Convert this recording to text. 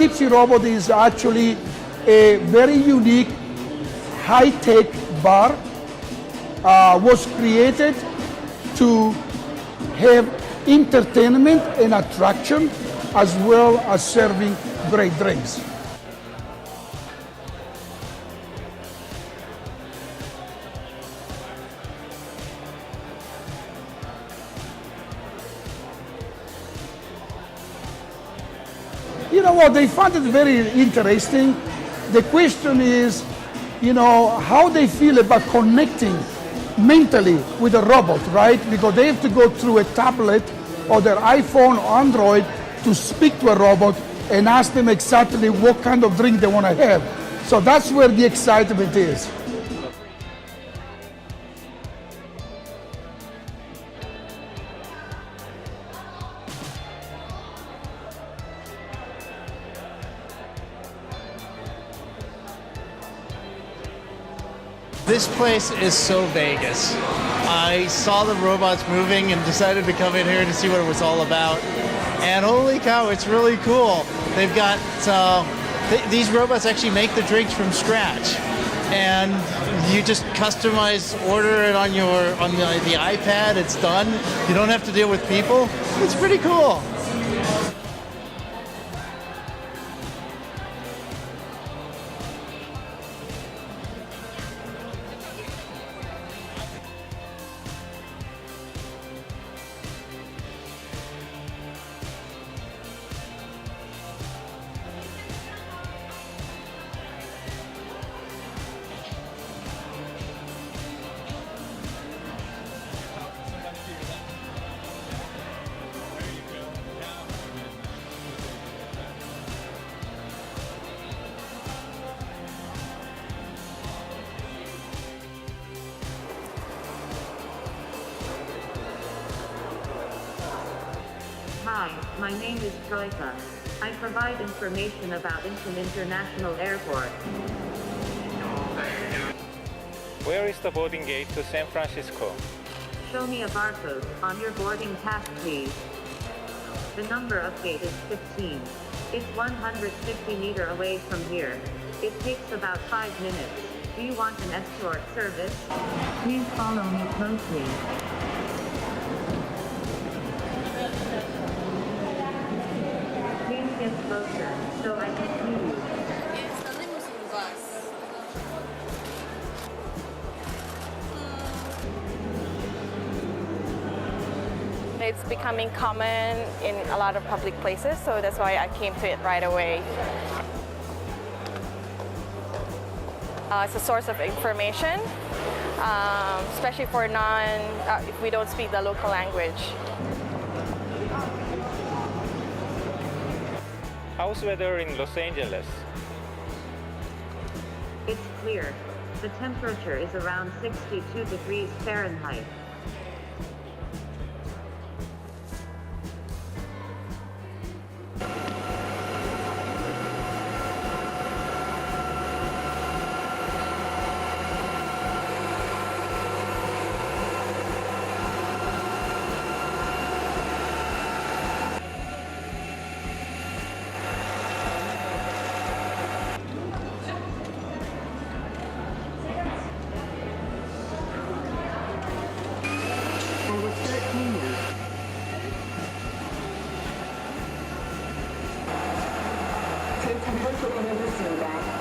Tipsy robot is actually a very unique, high-tech bar. Was created to have entertainment and attraction, as well as serving great drinks. You know what, they found it very interesting. The question is, you know, how they feel about connecting mentally with a robot, right? Because they have to go through a tablet or their iPhone or Android to speak to a robot and ask them exactly what kind of drink they want to have. So that's where the excitement is. This place is so Vegas. I saw the robots moving and decided to come in here to see what it was all about. And holy cow, it's really cool. They've got, these robots actually make the drinks from scratch. And you just customize, order it on the iPad, it's done. You don't have to deal with people. It's pretty cool. Hi, my name is Troika. I provide information about Incheon International Airport. Where is the boarding gate to San Francisco? Show me a barcode on your boarding pass, please. The number of gate is 15. It's 150 meters away from here. It takes about 5 minutes. Do you want an escort service? Please follow me closely. Please get closer so I can see you. It's a limousine bus. It's becoming common in a lot of public places, so that's why I came to it right away. It's a source of information, especially for if we don't speak the local language. How's weather in Los Angeles? It's clear. The temperature is around 62 degrees Fahrenheit. 제 장소 쪽으로 해보겠습니다.